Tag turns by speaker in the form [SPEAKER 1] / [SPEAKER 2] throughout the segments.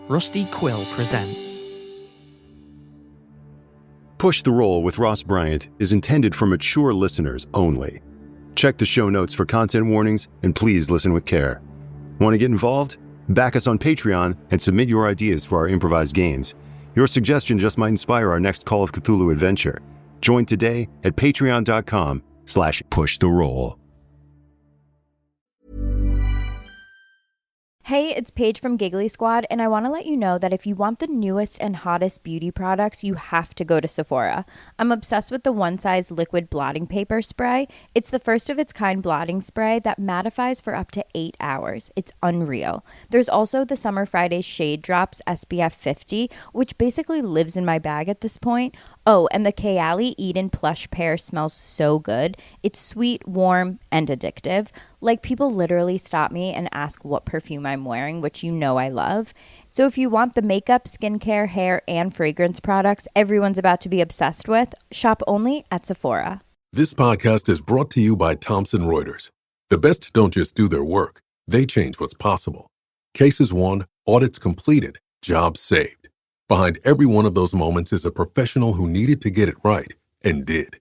[SPEAKER 1] Rusty Quill presents.
[SPEAKER 2] Push the Roll with Ross Bryant is intended for mature listeners only. Check the show notes for content warnings, and please listen with care. Want to get involved? Back us on Patreon and submit your ideas for our improvised games. Your suggestion just might inspire our next Call of Cthulhu adventure. Join today at patreon.com/pushtheroll.
[SPEAKER 3] Hey, it's Paige from Giggly Squad, and I want to let you know that if you want the newest and hottest beauty products, you have to go to Sephora. I'm obsessed with the one-size liquid blotting paper spray. It's the first of its kind blotting spray that mattifies for up to 8 hours. It's unreal. There's also the Summer Fridays Shade Drops SPF 50, which basically lives in my bag at this point. Oh, and the Kayali Eden Plush Pear smells so good. It's sweet, warm, and addictive. Like, people literally stop me and ask what perfume I'm wearing, which you know I love. So if you want the makeup, skincare, hair, and fragrance products everyone's about to be obsessed with, shop only at Sephora.
[SPEAKER 4] This podcast is brought to you by Thomson Reuters. The best don't just do their work, they change what's possible. Cases won, audits completed, jobs saved. Behind every one of those moments is a professional who needed to get it right and did.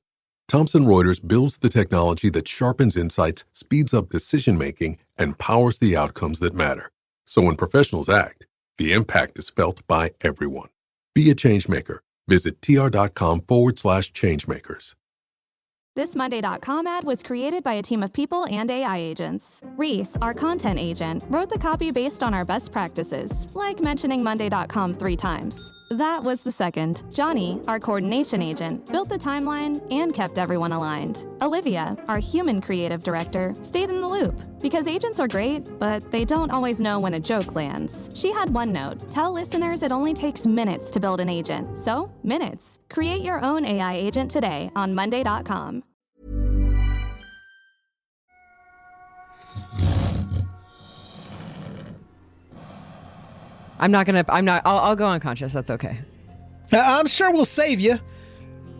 [SPEAKER 4] Thomson Reuters builds the technology that sharpens insights, speeds up decision-making, and powers the outcomes that matter. So when professionals act, the impact is felt by everyone. Be a changemaker. Visit tr.com/changemakers.
[SPEAKER 5] This Monday.com ad was created by a team of people and AI agents. Reese, our content agent, wrote the copy based on our best practices, like mentioning Monday.com 3 times. That was the second. Johnny, our coordination agent, built the timeline and kept everyone aligned. Olivia, our human creative director, stayed in the loop. Because agents are great, but they don't always know when a joke lands. She had one note: tell listeners it only takes minutes to build an agent. So, minutes. Create your own AI agent today on Monday.com.
[SPEAKER 6] I'll go unconscious. That's okay.
[SPEAKER 7] I'm sure we'll save you.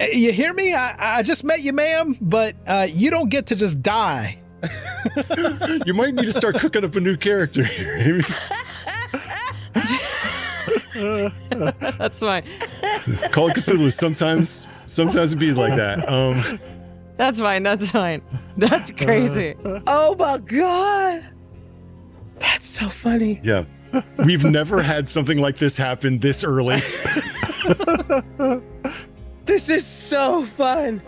[SPEAKER 7] You hear me? I just met you, ma'am, but you don't get to just die.
[SPEAKER 2] You might need to start cooking up a new character here, Amy.
[SPEAKER 6] That's fine.
[SPEAKER 2] Call of Cthulhu. Sometimes it be like that.
[SPEAKER 6] That's fine. That's crazy.
[SPEAKER 8] Oh my God. That's so funny.
[SPEAKER 2] Yeah. We've never had something like this happen this early.
[SPEAKER 8] This is so fun.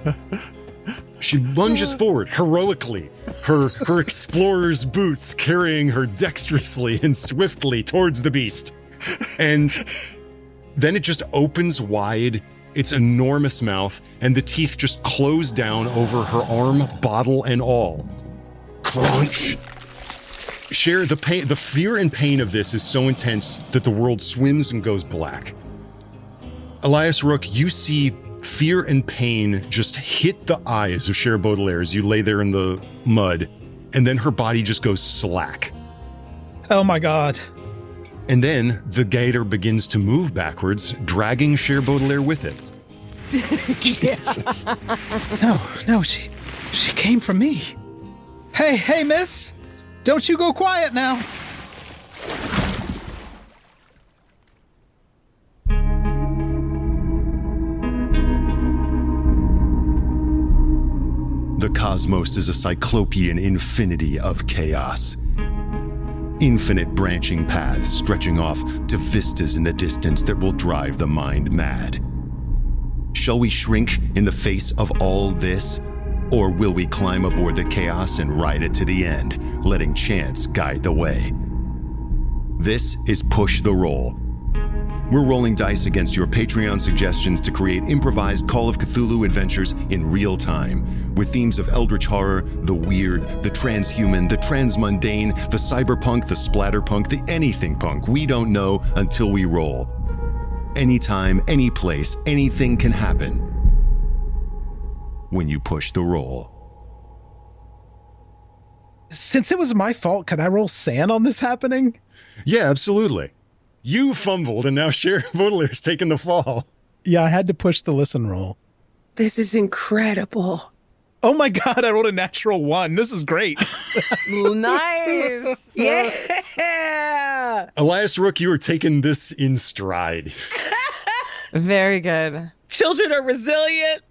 [SPEAKER 2] She lunges forward heroically, her explorer's boots carrying her dexterously and swiftly towards the beast. And then it just opens wide, its enormous mouth, and the teeth just close down over her arm, bottle and all. Crunch! Cher, the fear and pain of this is so intense that the world swims and goes black. Elias Rook, you see fear and pain just hit the eyes of Cher Baudelaire as you lay there in the mud, and then her body just goes slack.
[SPEAKER 7] Oh my God.
[SPEAKER 2] And then the gator begins to move backwards, dragging Cher Baudelaire with it.
[SPEAKER 7] Jesus. No, she came from me. Hey, miss. Don't you go quiet now.
[SPEAKER 2] The cosmos is a cyclopean infinity of chaos. Infinite branching paths stretching off to vistas in the distance that will drive the mind mad. Shall we shrink in the face of all this? Or will we climb aboard the chaos and ride it to the end, letting chance guide the way? This is Push the Roll. We're rolling dice against your Patreon suggestions to create improvised Call of Cthulhu adventures in real time, with themes of eldritch horror, the weird, the transhuman, the transmundane, the cyberpunk, the splatterpunk, the anything punk. We don't know until we roll. Anytime, any place, anything can happen when you push the roll.
[SPEAKER 7] Since it was my fault, could I roll sand on this happening?
[SPEAKER 2] Yeah, absolutely. You fumbled, and now Cher Baudelaire's taking the fall.
[SPEAKER 7] Yeah, I had to push the listen roll.
[SPEAKER 8] This is incredible.
[SPEAKER 7] Oh my god, I rolled a natural 1. This is great.
[SPEAKER 6] Nice.
[SPEAKER 8] Yeah.
[SPEAKER 2] Elias Rook, you are taking this in stride.
[SPEAKER 6] Very good.
[SPEAKER 8] Children are resilient.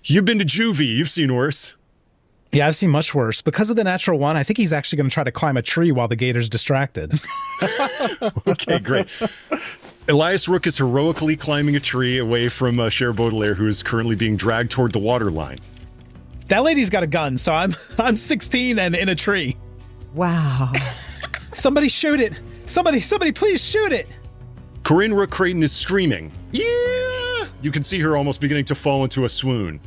[SPEAKER 2] You've been to juvie. You've seen worse.
[SPEAKER 7] Yeah, I've seen much worse. Because of the natural 1, I think he's actually going to try to climb a tree while the gator's distracted.
[SPEAKER 2] Okay, great. Elias Rook is heroically climbing a tree away from Cher Baudelaire, who is currently being dragged toward the water line.
[SPEAKER 7] That lady's got a gun, so I'm 16 and in a tree.
[SPEAKER 6] Wow.
[SPEAKER 7] Somebody shoot it. Somebody please shoot it.
[SPEAKER 2] Corinne Rook Creighton is screaming. Yeah! You can see her almost beginning to fall into a swoon.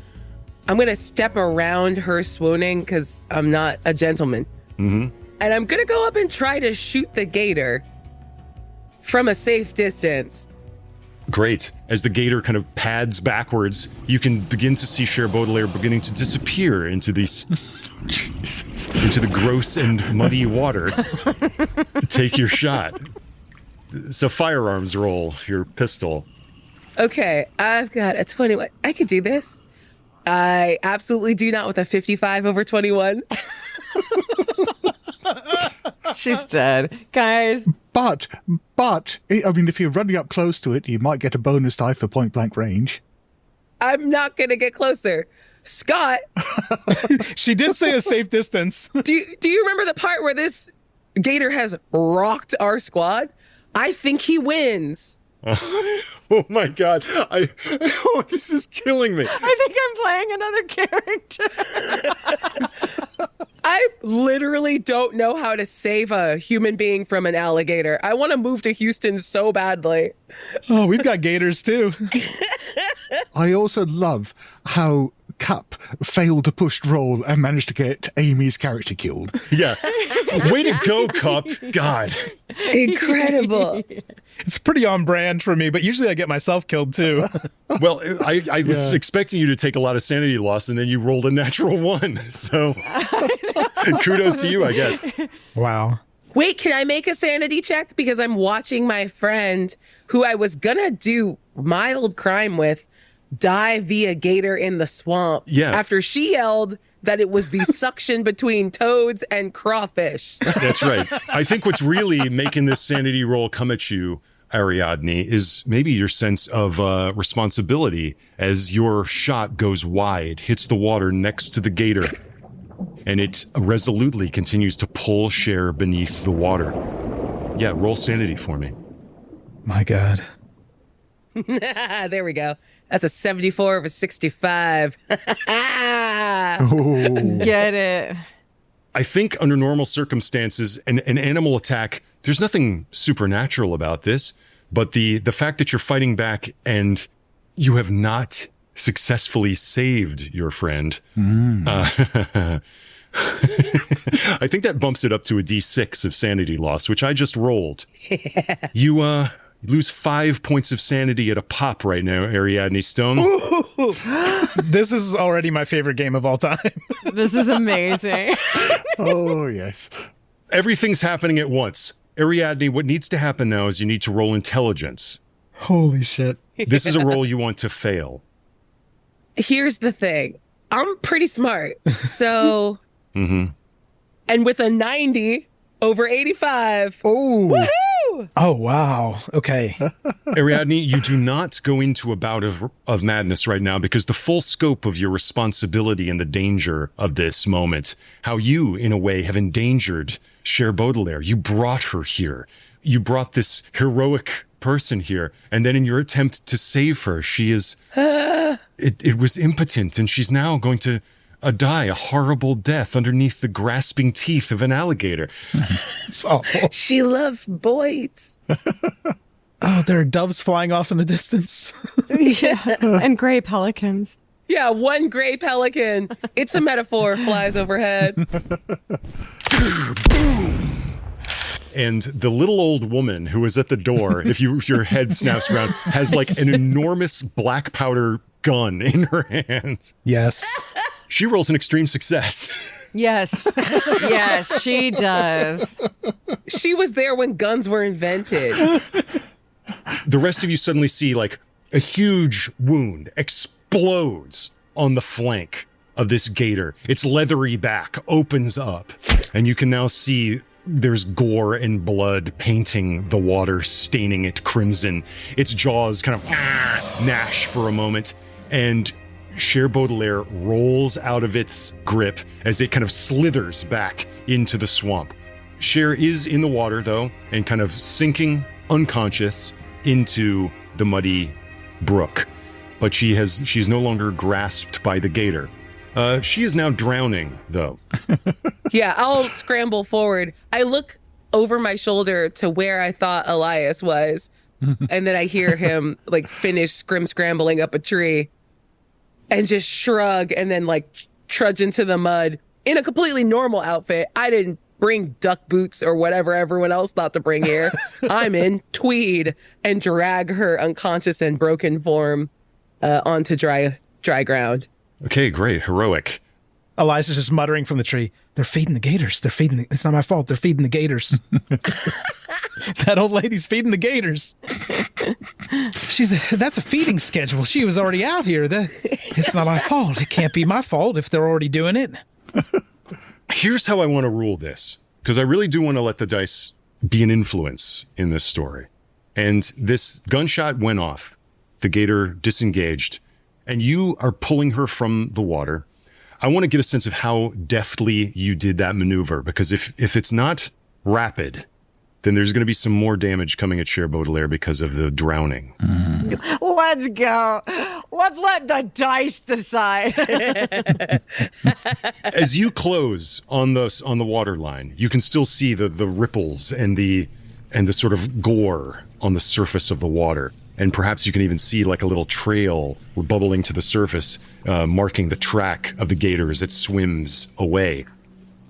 [SPEAKER 8] I'm going to step around her swooning because I'm not a gentleman.
[SPEAKER 2] Mm-hmm.
[SPEAKER 8] And I'm going to go up and try to shoot the gator from a safe distance.
[SPEAKER 2] Great. As the gator kind of pads backwards, you can begin to see Cher Baudelaire beginning to disappear into these... into the gross and muddy water. Take your shot. It's a firearms roll, your pistol.
[SPEAKER 8] Okay, I've got a 21. I could do this. I absolutely do not with a 55 over 21.
[SPEAKER 6] She's dead. Guys.
[SPEAKER 9] But, I mean, if you're running up close to it, you might get a bonus die for point blank range.
[SPEAKER 8] I'm not going to get closer. Scott.
[SPEAKER 7] She did say a safe distance.
[SPEAKER 8] Do you remember the part where this gator has rocked our squad? I think he wins.
[SPEAKER 2] Oh my god. This is killing me.
[SPEAKER 6] I think I'm playing another character.
[SPEAKER 8] I literally don't know how to save a human being from an alligator. I want to move to Houston so badly.
[SPEAKER 7] Oh, we've got gators too.
[SPEAKER 9] I also love how Cup failed to push roll and managed to get Amy's character killed.
[SPEAKER 2] Yeah. Way to go, Cup. God.
[SPEAKER 8] Incredible.
[SPEAKER 7] It's pretty on brand for me, but usually I get myself killed too.
[SPEAKER 2] Well, I was expecting you to take a lot of sanity loss, and then you rolled a natural 1. So kudos to you, I guess.
[SPEAKER 7] Wow.
[SPEAKER 8] Wait, can I make a sanity check? Because I'm watching my friend, who I was gonna do mild crime with, die via gator in the swamp.
[SPEAKER 2] Yeah.
[SPEAKER 8] After she yelled that it was the suction between toads and crawfish.
[SPEAKER 2] That's right. I think what's really making this sanity roll come at you, Ariadne, is maybe your sense of responsibility as your shot goes wide, hits the water next to the gator, and it resolutely continues to pull Cher beneath the water. Yeah, roll sanity for me.
[SPEAKER 7] My God.
[SPEAKER 8] There we go. That's a 74 over 65.
[SPEAKER 6] Get it.
[SPEAKER 2] I think under normal circumstances, an animal attack, there's nothing supernatural about this, but the fact that you're fighting back and you have not successfully saved your friend, I think that bumps it up to a D6 of sanity loss, which I just rolled. Yeah. You lose 5 points of sanity at a pop right now, Ariadne Stone.
[SPEAKER 7] This is already my favorite game of all time.
[SPEAKER 6] This is amazing.
[SPEAKER 9] Oh, yes.
[SPEAKER 2] Everything's happening at once. Ariadne, what needs to happen now is you need to roll intelligence.
[SPEAKER 7] Holy shit.
[SPEAKER 2] This is a roll you want to fail.
[SPEAKER 8] Here's the thing. I'm pretty smart. So, and with a 90 over 85.
[SPEAKER 9] Oh.
[SPEAKER 8] Woohoo!
[SPEAKER 7] Oh, wow. Okay.
[SPEAKER 2] Ariadne, you do not go into a bout of madness right now because the full scope of your responsibility and the danger of this moment, how you, in a way, have endangered Cher Baudelaire. You brought her here. You brought this heroic person here. And then in your attempt to save her, she is... it was impotent, and she's now going to die a horrible death underneath the grasping teeth of an alligator.
[SPEAKER 7] It's awful.
[SPEAKER 8] She loved boys.
[SPEAKER 7] Oh, there are doves flying off in the distance.
[SPEAKER 6] Yeah. And gray pelicans.
[SPEAKER 8] Yeah, one gray pelican. It's a metaphor, flies overhead.
[SPEAKER 2] And the little old woman who is at the door, if your head snaps around, has like an enormous black powder gun in her hand.
[SPEAKER 7] Yes.
[SPEAKER 2] She rolls an extreme success.
[SPEAKER 6] Yes. Yes, she does.
[SPEAKER 8] She was there when guns were invented.
[SPEAKER 2] The rest of you suddenly see like a huge wound explodes on the flank of this gator. Its leathery back opens up, and you can now see there's gore and blood painting the water, staining it crimson. Its jaws kind of gnash for a moment, and Cher Baudelaire rolls out of its grip as it kind of slithers back into the swamp. Cher is in the water, though, and kind of sinking unconscious into the muddy brook. But she's no longer grasped by the gator. She is now drowning, though.
[SPEAKER 8] Yeah, I'll scramble forward. I look over my shoulder to where I thought Elias was, and then I hear him like finish scrambling up a tree and just shrug and then like trudge into the mud in a completely normal outfit. I didn't bring duck boots or whatever everyone else thought to bring here. I'm in tweed and drag her unconscious and broken form onto dry ground.
[SPEAKER 2] Okay, great. Heroic.
[SPEAKER 7] Elias is just muttering from the tree, they're feeding the gators. It's not my fault. They're feeding the gators. That old lady's feeding the gators. That's a feeding schedule. She was already out here. It's not my fault. It can't be my fault if they're already doing it.
[SPEAKER 2] Here's how I want to rule this, because I really do want to let the dice be an influence in this story. And this gunshot went off. The gator disengaged, and you are pulling her from the water. I want to get a sense of how deftly you did that maneuver, because if it's not rapid, then there's going to be some more damage coming at Cher Baudelaire because of the drowning.
[SPEAKER 6] Let's go. Let's let the dice decide.
[SPEAKER 2] As you close on the water line, you can still see the ripples and the sort of gore on the surface of the water. And perhaps you can even see like a little trail bubbling to the surface, marking the track of the gator as it swims away.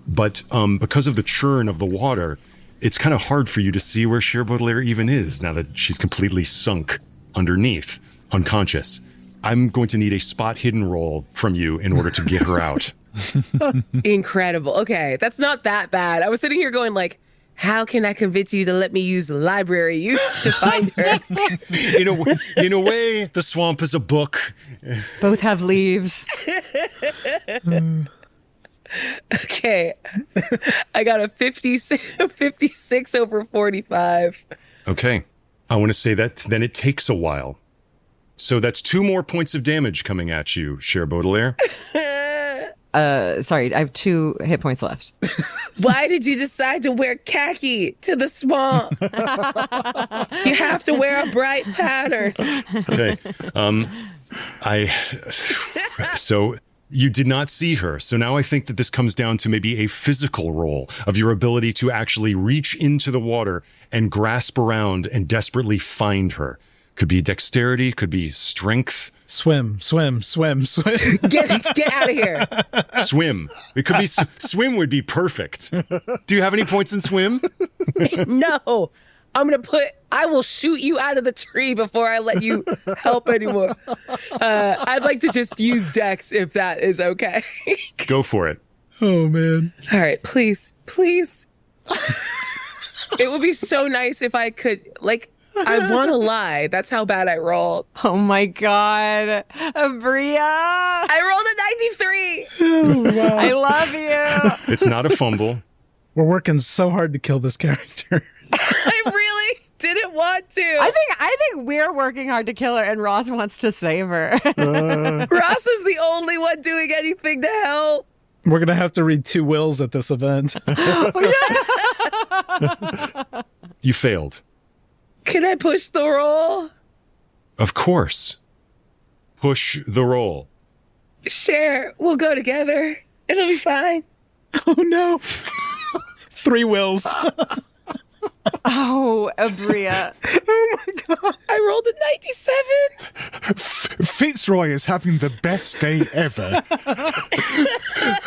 [SPEAKER 2] But because of the churn of the water, it's kind of hard for you to see where Cher Baudelaire even is now that she's completely sunk underneath, unconscious. I'm going to need a spot hidden roll from you in order to get her out.
[SPEAKER 8] Incredible. Okay, that's not that bad. I was sitting here going like, how can I convince you to let me use the library use to find her?
[SPEAKER 2] In a way, the swamp is a book.
[SPEAKER 6] Both have leaves.
[SPEAKER 8] Okay. I got a 56 over 45.
[SPEAKER 2] Okay. I want to say that then it takes a while. So that's 2 more points of damage coming at you, Cher Baudelaire.
[SPEAKER 6] Sorry, I have 2 hit points left.
[SPEAKER 8] Why did you decide to wear khaki to the swamp? You have to wear a bright pattern.
[SPEAKER 2] Okay. So you did not see her. So now I think that this comes down to maybe a physical roll of your ability to actually reach into the water and grasp around and desperately find her. Could be dexterity, could be strength.
[SPEAKER 7] Swim.
[SPEAKER 8] Get out of here.
[SPEAKER 2] Swim. It could be swim would be perfect. Do you have any points in swim?
[SPEAKER 8] No. I will shoot you out of the tree before I let you help anymore. I'd like to just use dex if that is okay.
[SPEAKER 2] Go for it.
[SPEAKER 7] Oh, man.
[SPEAKER 8] All right, please. It would be so nice if I could, I want to lie. That's how bad I rolled.
[SPEAKER 6] Oh my God. Aabria.
[SPEAKER 8] I rolled a 93.
[SPEAKER 7] Oh, wow.
[SPEAKER 6] I love you.
[SPEAKER 2] It's not a fumble.
[SPEAKER 7] We're working so hard to kill this character.
[SPEAKER 8] I really didn't want to.
[SPEAKER 6] I think we're working hard to kill her and Ross wants to save her.
[SPEAKER 8] Ross is the only one doing anything to help.
[SPEAKER 7] We're going to have to read 2 wills at this event.
[SPEAKER 2] You failed.
[SPEAKER 8] Can I push the roll?
[SPEAKER 2] Of course. Push the roll.
[SPEAKER 8] Cher, we'll go together. It'll be fine.
[SPEAKER 7] Oh, no. 3 wills.
[SPEAKER 6] Oh, Aabria.
[SPEAKER 7] Oh, my God.
[SPEAKER 8] I rolled a 97.
[SPEAKER 9] Fitzroy is having the best day ever.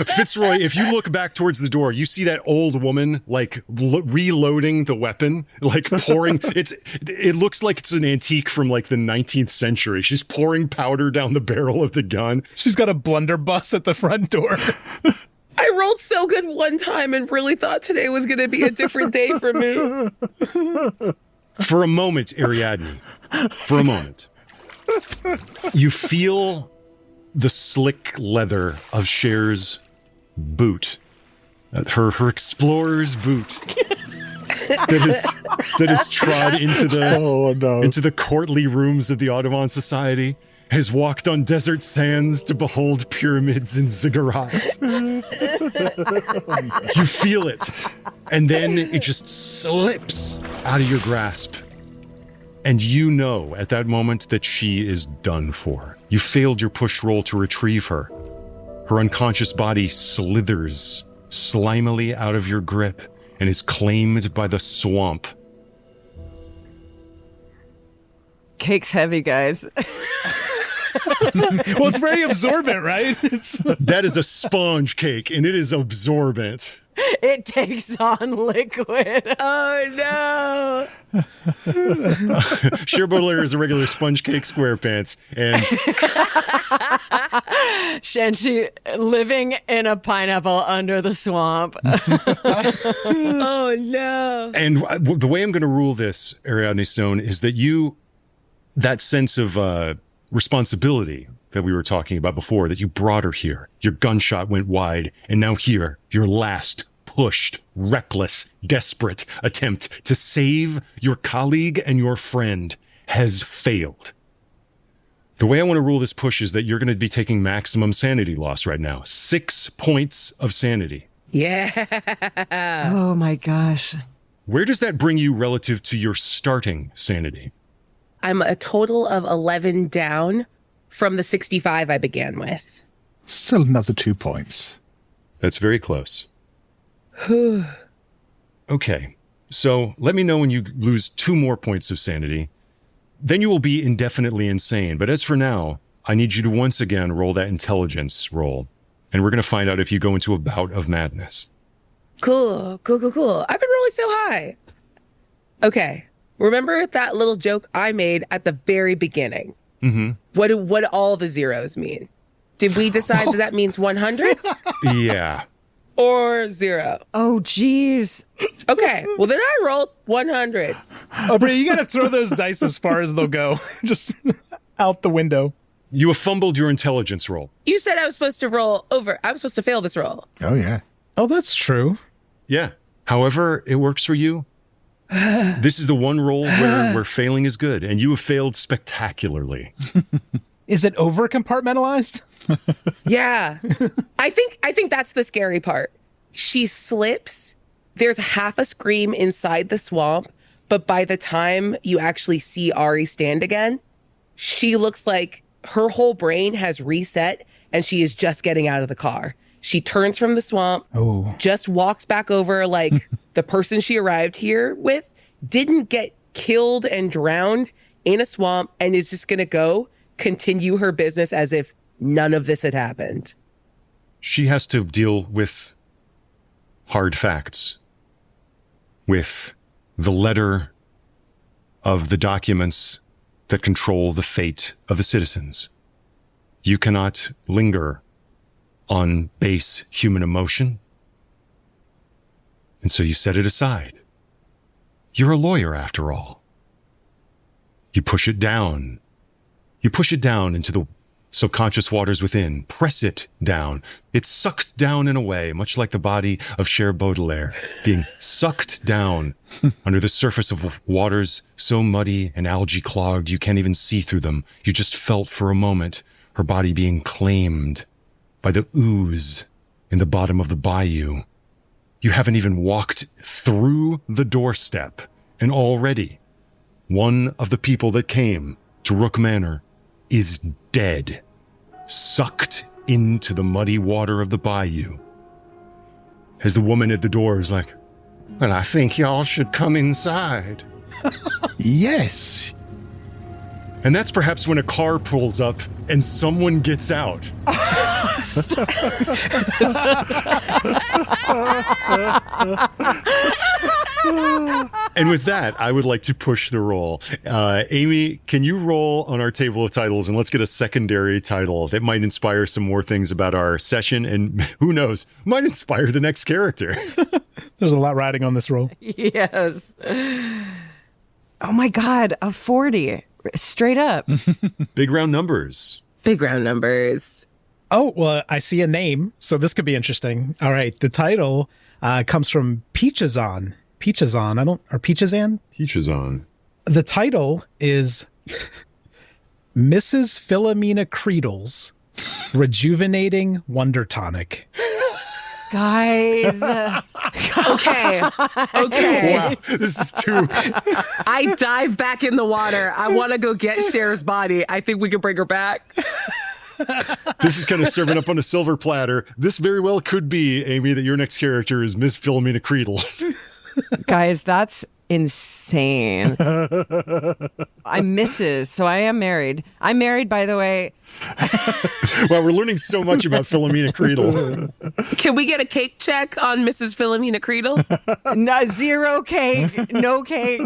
[SPEAKER 2] Fitzroy, if you look back towards the door, you see that old woman, reloading the weapon, pouring. It looks like it's an antique from, the 19th century. She's pouring powder down the barrel of the gun.
[SPEAKER 7] She's got a blunderbuss at the front door.
[SPEAKER 8] I rolled so good one time and really thought today was going to be a different day for me.
[SPEAKER 2] For a moment, Ariadne, you feel the slick leather of Cher's boot, her explorer's boot, that is trod into the courtly rooms of the Audubon Society, has walked on desert sands to behold pyramids and ziggurats. You feel it, and then it just slips out of your grasp. And you know at that moment that she is done for. You failed your push roll to retrieve her. Her unconscious body slithers slimily out of your grip and is claimed by the swamp.
[SPEAKER 6] Cake's heavy, guys.
[SPEAKER 7] Well, it's very absorbent, right?
[SPEAKER 2] That is a sponge cake, and it is absorbent.
[SPEAKER 6] It takes on liquid.
[SPEAKER 8] Oh, no.
[SPEAKER 2] Cher Baudelaire is a regular sponge cake SquarePants, and
[SPEAKER 6] she living in a pineapple under the swamp.
[SPEAKER 8] Oh, no.
[SPEAKER 2] And the way I'm going to rule this, Ariadne Stone, is that that sense of responsibility that we were talking about before, that you brought her here. Your gunshot went wide, and now here, your last pushed, reckless, desperate attempt to save your colleague and your friend has failed. The way I want to rule this push is that you're going to be taking maximum sanity loss right now. 6 points of sanity.
[SPEAKER 8] Yeah.
[SPEAKER 6] Oh my gosh.
[SPEAKER 2] Where does that bring you relative to your starting sanity?
[SPEAKER 8] I'm a total of 11 down from the 65 I began with.
[SPEAKER 9] Still another 2 points.
[SPEAKER 2] That's very close. Okay, so let me know when you lose 2 more points of sanity. Then you will be indefinitely insane. But as for now, I need you to once again roll that intelligence roll. And we're going to find out if you go into a bout of madness.
[SPEAKER 8] Cool. I've been rolling so high. Okay. Remember that little joke I made at the very beginning?
[SPEAKER 2] Mm-hmm.
[SPEAKER 8] What do all the zeros mean? Did we decide that means 100?
[SPEAKER 2] Yeah.
[SPEAKER 8] Or 0?
[SPEAKER 6] Oh, geez.
[SPEAKER 8] Okay. Well, then I rolled 100.
[SPEAKER 7] Aabria, you got to throw those dice as far as they'll go. Just out the window.
[SPEAKER 2] You have fumbled your intelligence roll.
[SPEAKER 8] You said I was supposed to roll over. I was supposed to fail this roll.
[SPEAKER 9] Oh, yeah.
[SPEAKER 7] Oh, that's true.
[SPEAKER 2] Yeah. However it works for you, this is the one roll where failing is good, and you have failed spectacularly.
[SPEAKER 7] Is it over compartmentalized?
[SPEAKER 8] Yeah. I think that's the scary part. She slips. There's half a scream inside the swamp, but by the time you actually see Ari stand again, she looks like her whole brain has reset and she is just getting out of the car. She turns from the swamp, just walks back over like the person she arrived here with didn't get killed and drowned in a swamp and is just going to continue her business as if none of this had happened.
[SPEAKER 2] She has to deal with hard facts, with the letter of the documents that control the fate of the citizens. You cannot linger on base human emotion, and so you set it aside. You're a lawyer, after all. You push it down. You push it down into the subconscious waters within. Press it down. It's sucked down in a way, much like the body of Cher Baudelaire, being sucked down under the surface of waters so muddy and algae clogged you can't even see through them. You just felt for a moment her body being claimed by the ooze in the bottom of the bayou. You haven't even walked through the doorstep, and already one of the people that came to Rook Manor is dead, sucked into the muddy water of the bayou. As the woman at the door is like, "Well, I think y'all should come inside."
[SPEAKER 9] Yes.
[SPEAKER 2] And that's perhaps when a car pulls up and someone gets out. And with that, I would like to push the roll. Amy, can you roll on our table of titles, and let's get a secondary title that might inspire some more things about our session, and who knows, might inspire the next character.
[SPEAKER 7] There's a lot riding on this roll.
[SPEAKER 6] Yes. Oh my God, a 40. Straight up.
[SPEAKER 2] Big round numbers.
[SPEAKER 8] Big round numbers.
[SPEAKER 7] Oh, well, I see a name, so this could be interesting. All right, the title comes from Peachazon. Peachazon, or Peachazan?
[SPEAKER 2] Peachazon.
[SPEAKER 7] The title is Mrs. Philomena Creedle's Rejuvenating Wonder Tonic.
[SPEAKER 6] Guys.
[SPEAKER 8] Okay.
[SPEAKER 2] Wow, this is too...
[SPEAKER 8] I dive back in the water. I want to go get Cher's body. I think we can bring her back.
[SPEAKER 2] This is kind of serving up on a silver platter. This very well could be, Amy, that your next character is Miss Philomena Creedles.
[SPEAKER 6] Guys, that's insane. I'm Mrs., so I am married. I'm married, by the way.
[SPEAKER 2] Wow, we're learning so much about Philomena Creedle.
[SPEAKER 8] Can we get a cake check on Mrs. Philomena Creedle?
[SPEAKER 6] No, zero cake, no cake,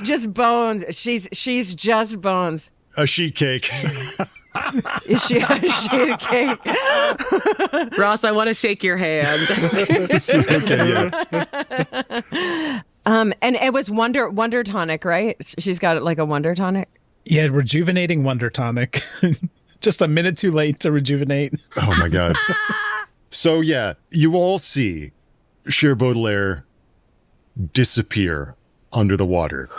[SPEAKER 6] just bones. She's just bones.
[SPEAKER 2] A sheet cake.
[SPEAKER 6] Is she a sheet cake?
[SPEAKER 8] Ross, I want to shake your hand.
[SPEAKER 2] Okay, yeah.
[SPEAKER 6] And it was Wonder Tonic, right? She's got like a Wonder Tonic.
[SPEAKER 7] Yeah, Rejuvenating Wonder Tonic. Just a minute too late to rejuvenate.
[SPEAKER 2] Oh my God. So yeah, you all see Cher Baudelaire disappear under the water.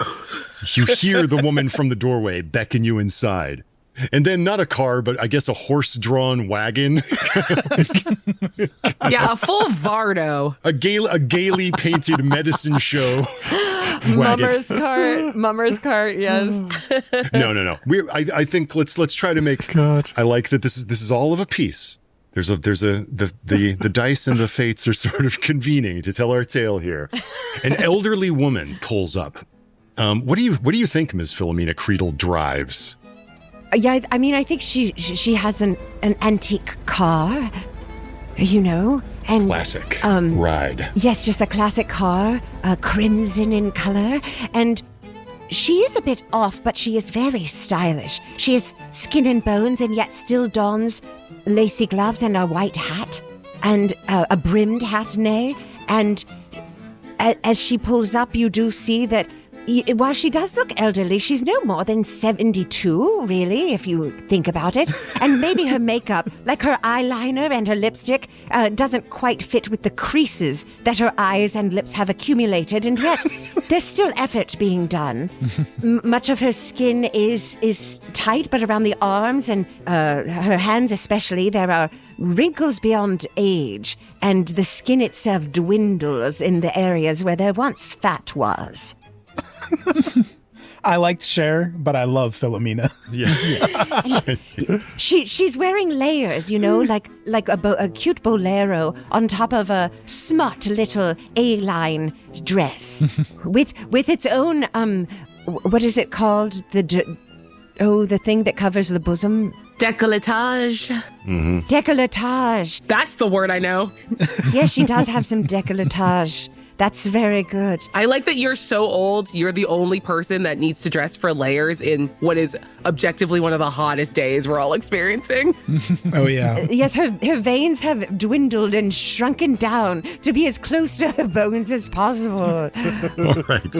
[SPEAKER 2] You hear the woman from the doorway beckon you inside. And then not a car, but I guess a horse-drawn wagon.
[SPEAKER 8] Yeah, a full Vardo.
[SPEAKER 2] A gaily painted medicine show wagon.
[SPEAKER 6] Mummer's cart, yes.
[SPEAKER 2] No. I think let's try to make.
[SPEAKER 9] God.
[SPEAKER 2] I like that this is all of a piece. The dice and the fates are sort of convening to tell our tale here. An elderly woman pulls up. What do you think Ms. Philomena Creedle drives?
[SPEAKER 10] Yeah, I mean, I think she has an antique car, you know, and
[SPEAKER 2] Classic ride.
[SPEAKER 10] Yes, just a classic car, crimson in color, and she is a bit off, but she is very stylish. She is skin and bones, and yet still dons lacy gloves and a white hat, and a brimmed hat, nay. And as she pulls up, you do see that while she does look elderly, she's no more than 72, really, if you think about it. And maybe her makeup, like her eyeliner and her lipstick, doesn't quite fit with the creases that her eyes and lips have accumulated. And yet, there's still effort being done. Much of her skin is tight, but around the arms and her hands especially, there are wrinkles beyond age. And the skin itself dwindles in the areas where there once fat was.
[SPEAKER 7] I liked Cher, but I love Philomena.
[SPEAKER 2] Yeah.
[SPEAKER 10] She's wearing layers, you know, like a cute bolero on top of a smart little A-line dress with its own what is it called? The thing that covers the bosom.
[SPEAKER 8] Décolletage.
[SPEAKER 2] Mm-hmm.
[SPEAKER 10] Décolletage.
[SPEAKER 8] That's the word I know.
[SPEAKER 10] Yes, she does have some décolletage. That's very good.
[SPEAKER 8] I like that you're so old, you're the only person that needs to dress for layers in what is objectively one of the hottest days we're all experiencing.
[SPEAKER 7] Oh, yeah.
[SPEAKER 10] Yes, her veins have dwindled and shrunken down to be as close to her bones as possible.
[SPEAKER 2] All right.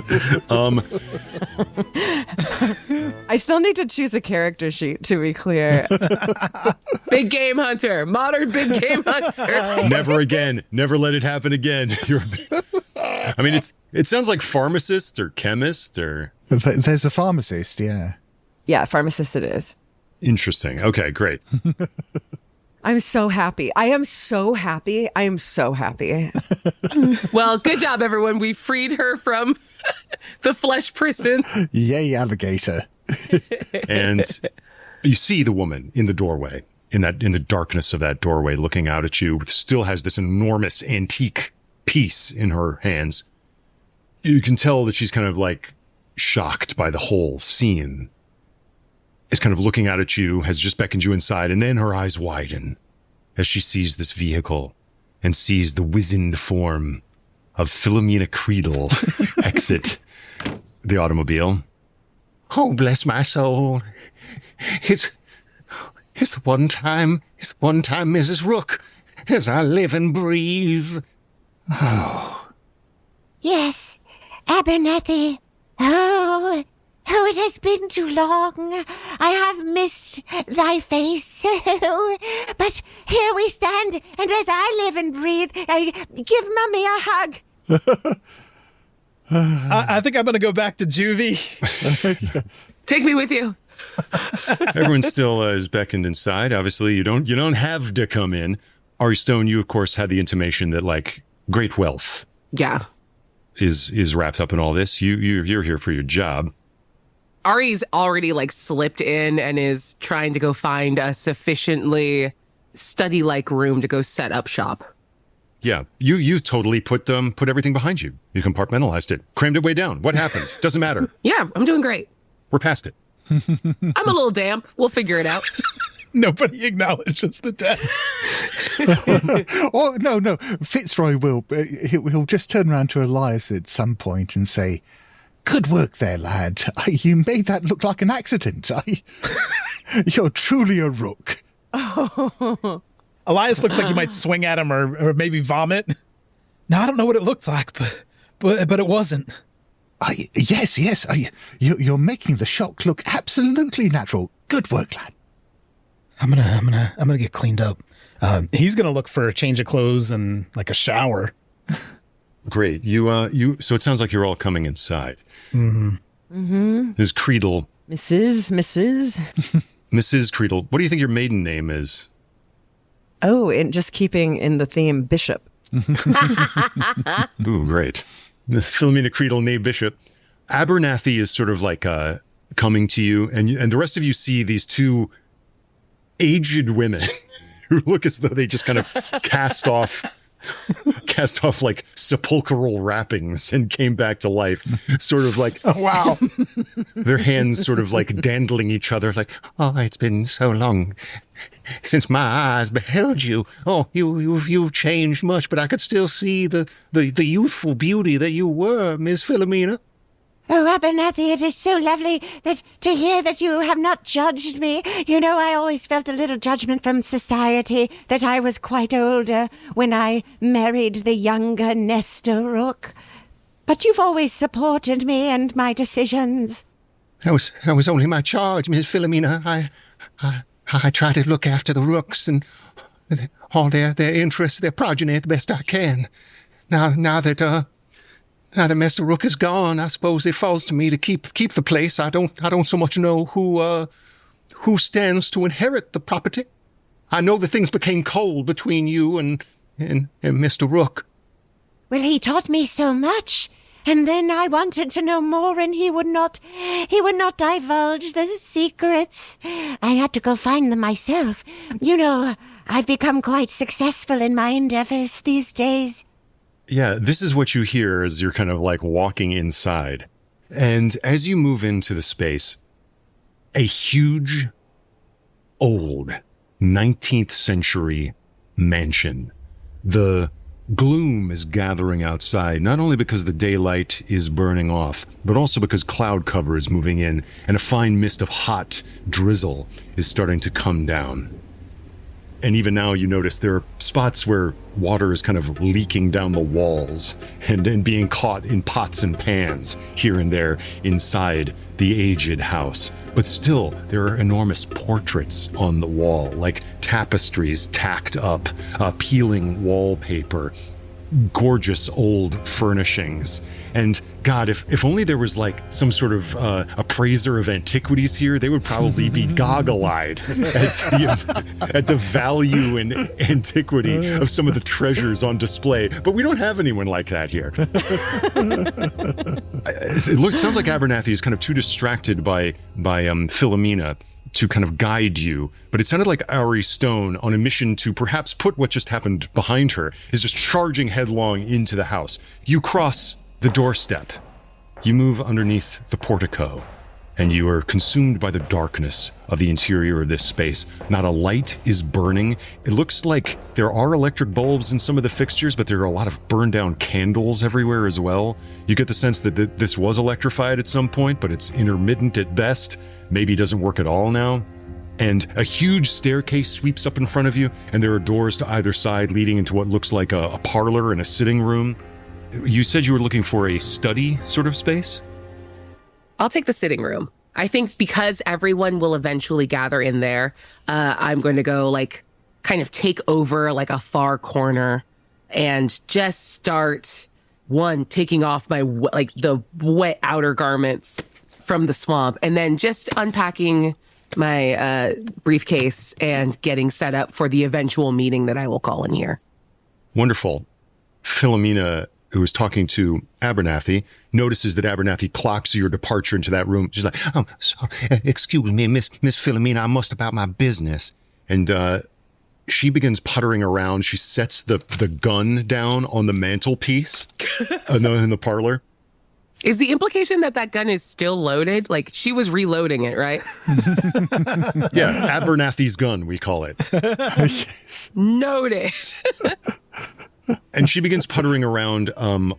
[SPEAKER 6] I still need to choose a character sheet, to be clear.
[SPEAKER 8] Big game hunter. Modern big game hunter.
[SPEAKER 2] Never again. Never let it happen again. I mean, it sounds like pharmacist or chemist or...
[SPEAKER 9] There's a pharmacist, yeah.
[SPEAKER 6] Yeah, pharmacist it is.
[SPEAKER 2] Interesting. Okay, great.
[SPEAKER 6] I'm so happy. I am so happy. I am so happy.
[SPEAKER 8] Well, good job, everyone. We freed her from the flesh prison.
[SPEAKER 9] Yay, alligator.
[SPEAKER 2] And you see the woman in the doorway, in the darkness of that doorway, looking out at you, still has this enormous antique piece in her hands. You can tell that she's kind of like shocked by the whole scene. Is kind of looking out at you, has just beckoned you inside, and then her eyes widen as she sees this vehicle and sees the wizened form of Philomena Creedle exit the automobile. Oh, bless my soul. It's the one time Mrs. Rook, as I live and breathe. Oh.
[SPEAKER 10] Yes, Abernathy. Oh, Oh, it has been too long. I have missed thy face. But here we stand, and as I live and breathe, give Mummy a hug.
[SPEAKER 7] I think I'm going to go back to juvie.
[SPEAKER 8] Take me with you.
[SPEAKER 2] Everyone still is beckoned inside. Obviously, you don't have to come in. Ari Stone, you of course had the intimation that like great wealth, is wrapped up in all this. You're here for your job.
[SPEAKER 8] Ari's already like slipped in and is trying to go find a sufficiently study-like room to go set up shop.
[SPEAKER 2] Yeah, you totally put everything behind you. You compartmentalized it, crammed it way down. What happened? Doesn't matter.
[SPEAKER 8] Yeah, I'm doing great.
[SPEAKER 2] We're past it.
[SPEAKER 8] I'm a little damp. We'll figure it out.
[SPEAKER 7] Nobody acknowledges the death.
[SPEAKER 9] Oh, no. Fitzroy will. He'll just turn around to Elias at some point and say, "Good work there, lad. You made that look like an accident. You're truly a rook."
[SPEAKER 7] Elias looks like he might swing at him or maybe vomit. Now, I don't know what it looked like, but it wasn't.
[SPEAKER 9] Yes. You're making the shock look absolutely natural. Good work, lad.
[SPEAKER 7] I'm gonna get cleaned up. He's gonna look for a change of clothes and like a shower.
[SPEAKER 2] Great. You. So it sounds like you're all coming inside. Mm-hmm. Ms. Creedle. Mrs. Creedle. What do you think your maiden name is?
[SPEAKER 6] Oh, and just keeping in the theme, Bishop.
[SPEAKER 2] Ooh, great. Philomena Creedle, née Bishop. Abernathy is sort of like coming to you, and the rest of you see these two aged women who look as though they just kind of cast off like sepulchral wrappings and came back to life, sort of like,
[SPEAKER 7] oh, wow.
[SPEAKER 2] Their hands sort of like dandling each other, like, "Oh, it's been so long since my eyes beheld you. Oh, you've changed much, but I could still see the youthful beauty that you were, Miss Philomena."
[SPEAKER 10] Oh, Abernathy, it is so lovely to hear that you have not judged me. You know, I always felt a little judgment from society that I was quite older when I married the younger Nestor Rook. But you've always supported me and my decisions.
[SPEAKER 2] That was only my charge, Miss Philomena. I try to look after the Rooks and all their interests, their progeny, the best I can. Now that Mr. Rook is gone, I suppose it falls to me to keep the place. I don't so much know who stands to inherit the property. I know that things became cold between you and Mr. Rook.
[SPEAKER 10] Well, he taught me so much, and then I wanted to know more, and he would not divulge the secrets. I had to go find them myself. You know, I've become quite successful in my endeavors these days.
[SPEAKER 2] Yeah, this is what you hear as you're kind of like walking inside. And as you move into the space, a huge, old 19th century mansion. The gloom is gathering outside, not only because the daylight is burning off, but also because cloud cover is moving in and a fine mist of hot drizzle is starting to come down. And even now you notice there are spots where water is kind of leaking down the walls and being caught in pots and pans here and there inside the aged house. But still, there are enormous portraits on the wall, like tapestries tacked up, peeling wallpaper, gorgeous old furnishings. And God, if only there was like some sort of appraiser of antiquities here, they would probably be goggle-eyed at the value and antiquity of some of the treasures on display. But we don't have anyone like that here. Sounds like Abernathy is kind of too distracted by Philomena to kind of guide you, but it sounded like Ari Stone, on a mission to perhaps put what just happened behind her, is just charging headlong into the house. You cross the doorstep. You move underneath the portico, and you are consumed by the darkness of the interior of this space. Not a light is burning. It looks like there are electric bulbs in some of the fixtures, but there are a lot of burned down candles everywhere as well. You get the sense that this was electrified at some point, but it's intermittent at best. Maybe doesn't work at all now. And a huge staircase sweeps up in front of you, and there are doors to either side leading into what looks like a parlor and a sitting room. You said you were looking for a study sort of space?
[SPEAKER 8] I'll take the sitting room. I think because everyone will eventually gather in there, I'm going to go like kind of take over like a far corner and just start taking off my like the wet outer garments from the swamp, and then just unpacking my briefcase and getting set up for the eventual meeting that I will call in here.
[SPEAKER 2] Wonderful. Philomena, who is talking to Abernathy, notices that Abernathy clocks your departure into that room. She's like, "Oh, sorry, excuse me, Miss Philomena, I must about my business." And she begins puttering around. She sets the gun down on the mantelpiece in the parlor.
[SPEAKER 8] Is the implication that gun is still loaded? Like, she was reloading it, right?
[SPEAKER 2] Yeah, Abernathy's gun, we call it.
[SPEAKER 9] Yes.
[SPEAKER 8] Noted.
[SPEAKER 2] And she begins puttering around,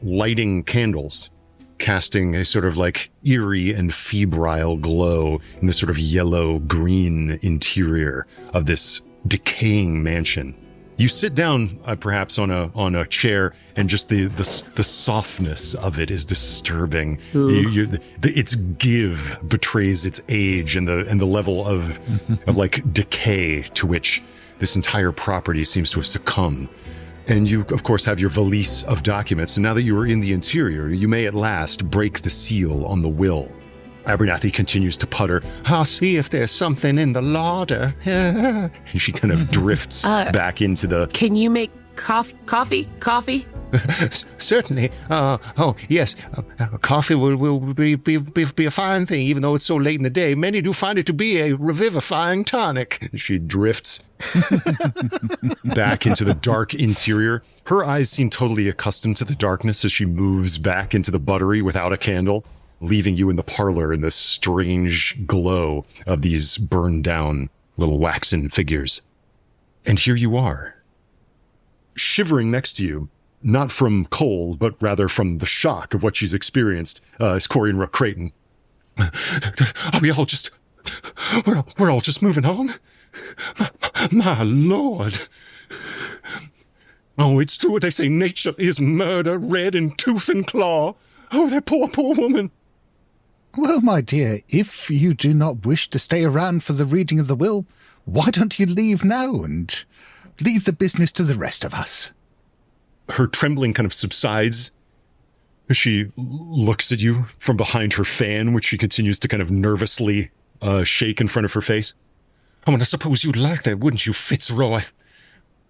[SPEAKER 2] lighting candles, casting a sort of like eerie and febrile glow in the sort of yellow-green interior of this decaying mansion. You sit down, perhaps on a chair, and just the softness of it is disturbing. Its give betrays its age and the level of like decay to which this entire property seems to have succumbed. And you, of course, have your valise of documents. And now that you are in the interior, you may at last break the seal on the will. Abernathy continues to putter. "I'll see if there's something in the larder." And she kind of drifts back into the...
[SPEAKER 8] Can you make coffee?
[SPEAKER 2] Certainly. Oh, yes. Coffee will be a fine thing, even though it's so late in the day. Many do find it to be a revivifying tonic. She drifts back into the dark interior. Her eyes seem totally accustomed to the darkness as she moves back into the buttery without a candle, leaving you in the parlor in this strange glow of these burned down little waxen figures. And here you are, shivering next to you, not from cold, but rather from the shock of what she's experienced, is Corian Rook Creighton. Are we all just... We're all just moving on? My lord. Oh, it's true what they say, nature is murder, red in tooth and claw. Oh, that poor woman.
[SPEAKER 9] Well, my dear, if you do not wish to stay around for the reading of the will, why don't you leave now and leave the business to the rest of us?
[SPEAKER 2] Her trembling kind of subsides as she looks at you from behind her fan, which she continues to kind of nervously shake in front of her face. "Oh, and I suppose you'd like that, wouldn't you, Fitzroy?"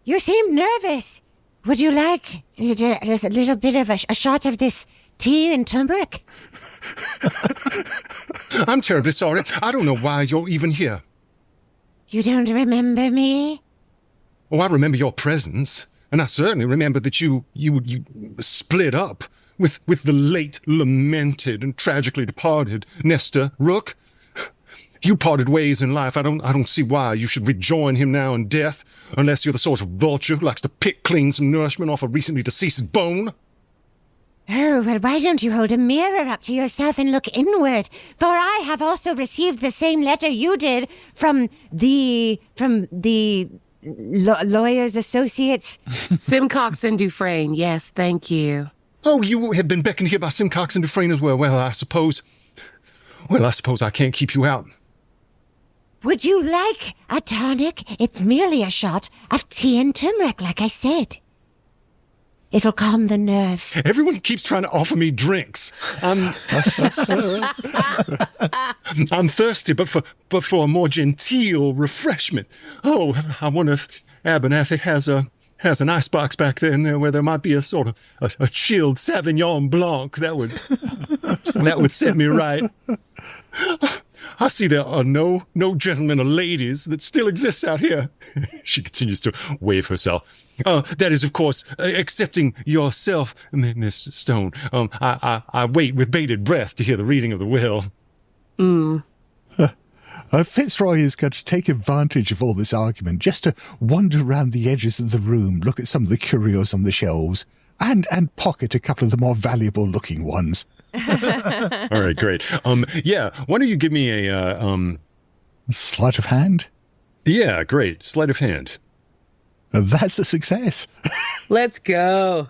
[SPEAKER 10] You seem nervous. Would you like there's a little bit of a shot of this tea and turmeric?
[SPEAKER 2] I'm terribly sorry. I don't know why you're even here.
[SPEAKER 10] You don't remember me?
[SPEAKER 2] Oh, I remember your presence, and I certainly remember that you split up with the late, lamented, and tragically departed Nestor Rook. You parted ways in life. I don't see why you should rejoin him now in death, unless you're the sort of vulture who likes to pick clean some nourishment off a recently deceased bone.
[SPEAKER 10] Oh, well, why don't you hold a mirror up to yourself and look inward? For I have also received the same letter you did from the lawyers' associates.
[SPEAKER 8] Simcox and Dufresne, yes, thank you.
[SPEAKER 2] Oh, you have been beckoned here by Simcox and Dufresne as well. Well, I suppose I can't keep you out.
[SPEAKER 10] Would you like a tonic? It's merely a shot of tea and turmeric, like I said. It'll calm the nerves.
[SPEAKER 2] Everyone keeps trying to offer me drinks. I'm thirsty, but for a more genteel refreshment. Oh, I wonder if Abernathy has an icebox back there where there might be a sort of a chilled Sauvignon Blanc. That would set me right. I see there are no gentlemen or ladies that still exists out here. She continues to wave herself. That is, of course, excepting yourself, Miss Stone. I wait with bated breath to hear the reading of the will.
[SPEAKER 9] Fitzroy is going to take advantage of all this argument just to wander around the edges of the room, look at some of the curios on the shelves, and pocket a couple of the more valuable-looking ones.
[SPEAKER 2] All right, great. Yeah, why don't you give me a
[SPEAKER 9] sleight of hand?
[SPEAKER 2] Yeah, great. Sleight of hand.
[SPEAKER 9] That's a success.
[SPEAKER 8] Let's go.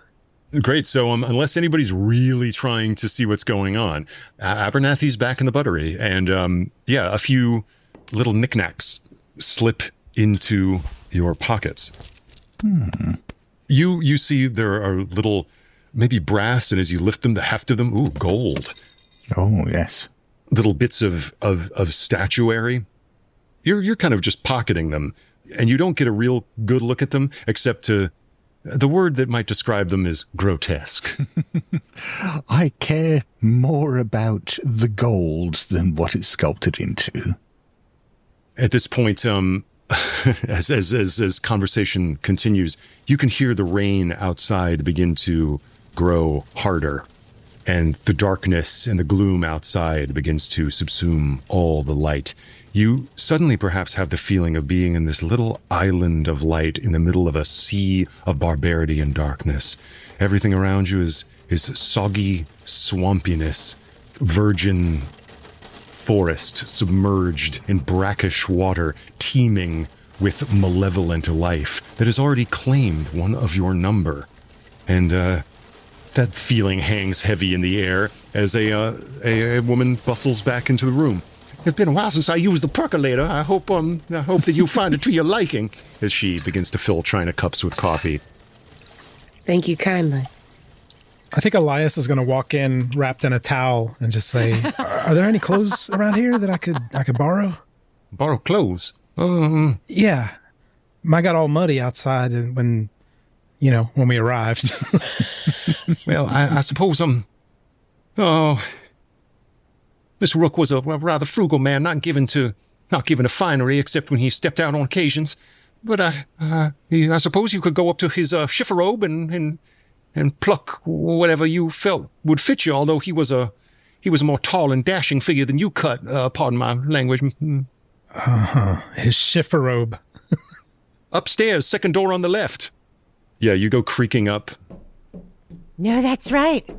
[SPEAKER 2] Great. So unless anybody's really trying to see what's going on, Abernathy's back in the buttery. And a few little knickknacks slip into your pockets. You see there are little, maybe brass, and as you lift them, the heft of them, ooh, gold.
[SPEAKER 9] Oh, yes.
[SPEAKER 2] Little bits of statuary. You're kind of just pocketing them, and you don't get a real good look at them, except the word that might describe them is grotesque.
[SPEAKER 9] I care more about the gold than what it's sculpted into.
[SPEAKER 2] At this point, as conversation continues, you can hear the rain outside begin to grow harder, and the darkness and the gloom outside begins to subsume all the light. You suddenly perhaps have the feeling of being in this little island of light in the middle of a sea of barbarity and darkness. Everything around you is soggy swampiness, virgin forest submerged in brackish water, teeming with malevolent life that has already claimed one of your number. And that feeling hangs heavy in the air as a woman bustles back into the room. It's been a while since I used the percolator. I hope that you find it to your liking, as she begins to fill china cups with coffee.
[SPEAKER 8] Thank you kindly.
[SPEAKER 7] I think Elias is going to walk in wrapped in a towel and just say, "Are there any clothes around here that I could borrow?"
[SPEAKER 2] Borrow clothes?
[SPEAKER 7] Yeah. Mine got all muddy outside when we arrived.
[SPEAKER 2] Well, I suppose Mr. Rook was a rather frugal man, not given to finery except when he stepped out on occasions. But I suppose you could go up to his chifforobe and pluck whatever you felt would fit you. Although he was a more tall and dashing figure than you cut. Pardon my language.
[SPEAKER 7] His chifforobe.
[SPEAKER 2] Upstairs, second door on the left. Yeah, you go creaking up.
[SPEAKER 10] No, that's right.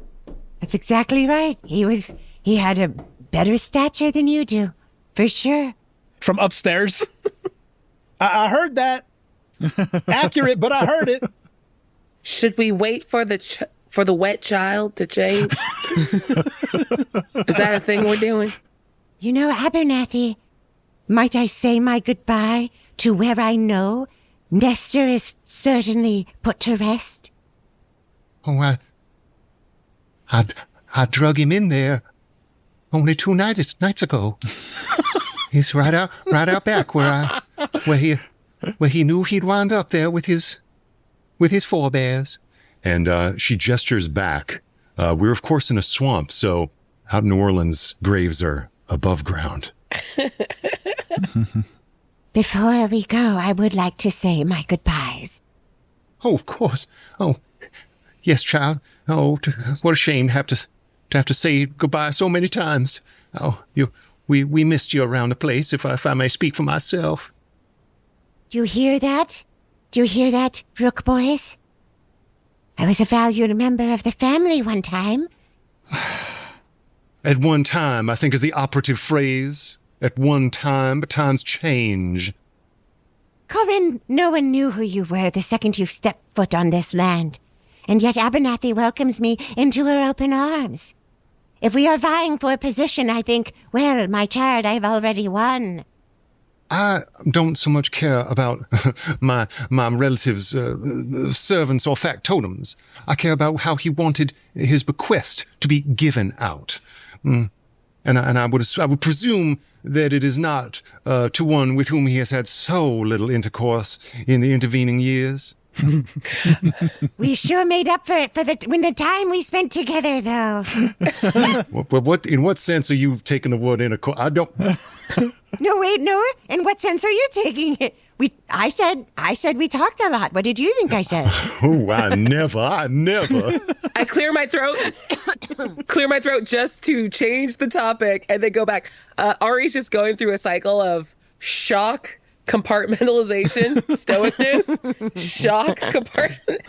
[SPEAKER 10] That's exactly right. He had a better stature than you do, for sure.
[SPEAKER 7] From upstairs? I heard that. Accurate, but I heard it.
[SPEAKER 8] Should we wait for the wet child to change? Is that a thing we're doing?
[SPEAKER 10] You know, Abernathy, might I say my goodbye to where I know Nestor is certainly put to rest?
[SPEAKER 2] Oh, I drug him in there only 2 nights ago. He's right out back where he knew he'd wind up there with his forebears. And she gestures back. We're of course in a swamp, so out in New Orleans, graves are above ground.
[SPEAKER 10] Before we go, I would like to say my goodbyes.
[SPEAKER 2] Oh, of course. Oh, yes, child. Oh, what a shame to have to say goodbye so many times. Oh, we missed you around the place, if I may speak for myself.
[SPEAKER 10] Do you hear that? Do you hear that, Rook boys? I was a valued member of the family one time.
[SPEAKER 2] At one time, I think is the operative phrase. At one time, but times change.
[SPEAKER 10] Corin, no one knew who you were the second you stepped foot on this land. And yet Abernathy welcomes me into her open arms. If we are vying for a position, I think, well, my child, I've already won.
[SPEAKER 2] I don't so much care about my relatives' servants or factotums. I care about how he wanted his bequest to be given out. And I would presume that it is not to one with whom he has had so little intercourse in the intervening years.
[SPEAKER 10] We sure made up for it when the time we spent together, though.
[SPEAKER 2] In what sense are you taking the word intercourse? I don't.
[SPEAKER 10] No, wait, no. In what sense are you taking it? I said we talked a lot. What did you think I said?
[SPEAKER 2] Oh, I never.
[SPEAKER 8] I clear my throat just to change the topic and then go back. Ari's just going through a cycle of shock, compartmentalization, stoicness, shock, compartment.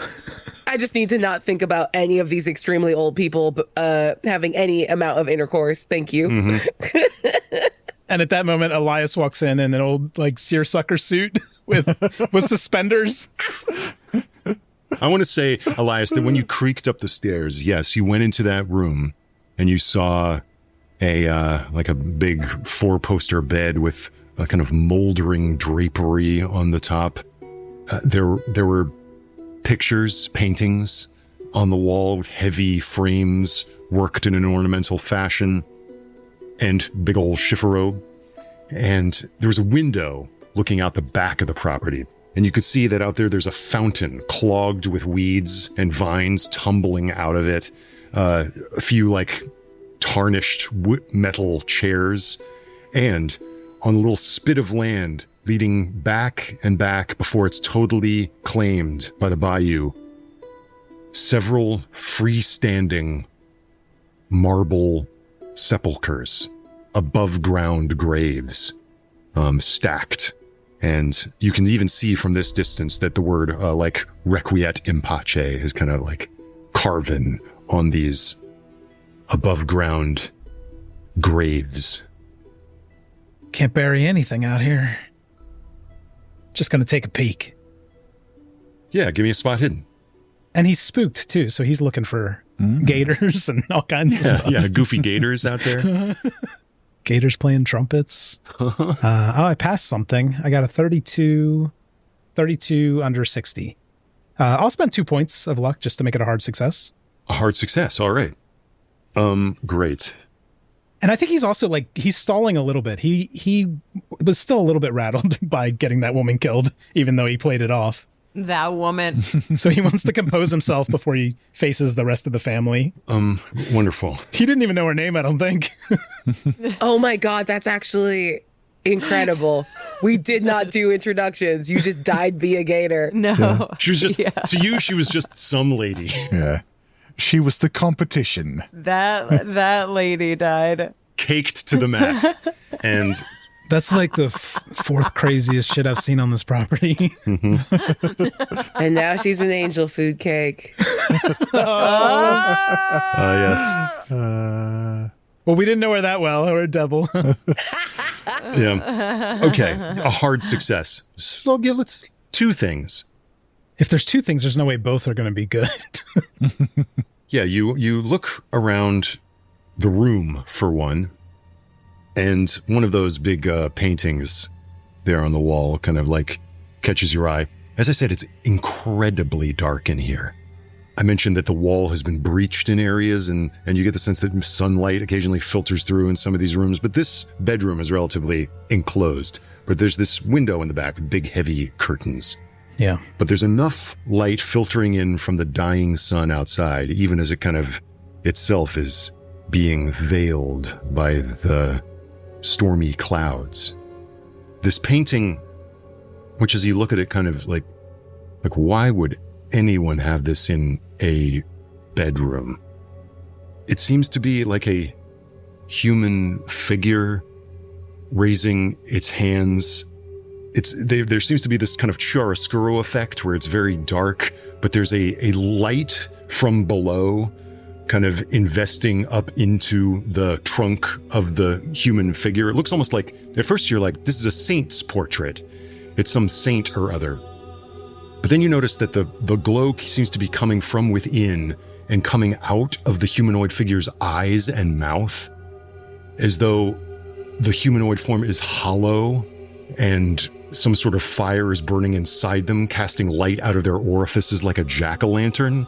[SPEAKER 8] I just need to not think about any of these extremely old people having any amount of intercourse. Thank you.
[SPEAKER 2] Mm-hmm.
[SPEAKER 7] And at that moment, Elias walks in an old, seersucker suit with suspenders.
[SPEAKER 2] I want to say, Elias, that when you creaked up the stairs, yes, you went into that room and you saw like a big 4-poster bed with a kind of moldering drapery on the top. There were pictures, paintings on the wall with heavy frames worked in an ornamental fashion and big old chifforobe. And there was a window looking out the back of the property. And you could see that out there's a fountain clogged with weeds and vines tumbling out of it. A few like tarnished metal chairs. And on a little spit of land leading back and back before it's totally claimed by the bayou, several freestanding marble sepulchres, above ground graves, stacked. And you can even see from this distance that the word like requiet in pace is kind of like carven on these above ground graves.
[SPEAKER 7] Can't bury anything out here. Just gonna take a peek.
[SPEAKER 2] Yeah, give me a spot hidden.
[SPEAKER 7] And he's spooked too, so he's looking for gators and all kinds of stuff.
[SPEAKER 2] Yeah, goofy gators out there.
[SPEAKER 7] Gators playing trumpets. I passed something. I got a 32 under 60. I'll spend 2 points of luck just to make it a hard success.
[SPEAKER 2] A hard success, all right. Great.
[SPEAKER 7] And I think he's also like, he's stalling a little bit. He was still a little bit rattled by getting that woman killed, even though he played it off.
[SPEAKER 6] That woman.
[SPEAKER 7] So he wants to compose himself before he faces the rest of the family.
[SPEAKER 2] Wonderful.
[SPEAKER 7] He didn't even know her name, I don't think.
[SPEAKER 8] Oh my God, that's actually incredible. We did not do introductions. You just died via gator.
[SPEAKER 6] No.
[SPEAKER 2] Yeah. She was just, to you, she was just some lady.
[SPEAKER 9] Yeah. She was the competition.
[SPEAKER 6] That lady died.
[SPEAKER 2] Caked to the max. And
[SPEAKER 7] that's like the fourth craziest shit I've seen on this property.
[SPEAKER 8] And now she's an angel food cake.
[SPEAKER 2] Yes.
[SPEAKER 7] Well, we didn't know her that well. Or a devil.
[SPEAKER 2] Yeah. Okay. A hard success. So let's 2 things.
[SPEAKER 7] If there's 2 things, there's no way both are going to be good.
[SPEAKER 2] Yeah, you look around the room for one, and one of those big paintings there on the wall kind of like catches your eye. As I said, it's incredibly dark in here. I mentioned that the wall has been breached in areas, and you get the sense that sunlight occasionally filters through in some of these rooms, but this bedroom is relatively enclosed. But there's this window in the back with big, heavy curtains.
[SPEAKER 7] Yeah.
[SPEAKER 2] But there's enough light filtering in from the dying sun outside, even as it kind of itself is being veiled by the stormy clouds. This painting, which as you look at it kind of like why would anyone have this in a bedroom? It seems to be like a human figure raising its hands. There seems to be this kind of chiaroscuro effect where it's very dark, but there's a light from below kind of investing up into the trunk of the human figure. It looks almost like, at first you're like, this is a saint's portrait. It's some saint or other. But then you notice that the glow seems to be coming from within and coming out of the humanoid figure's eyes and mouth, as though the humanoid form is hollow and some sort of fire is burning inside them, casting light out of their orifices like a jack-o'-lantern.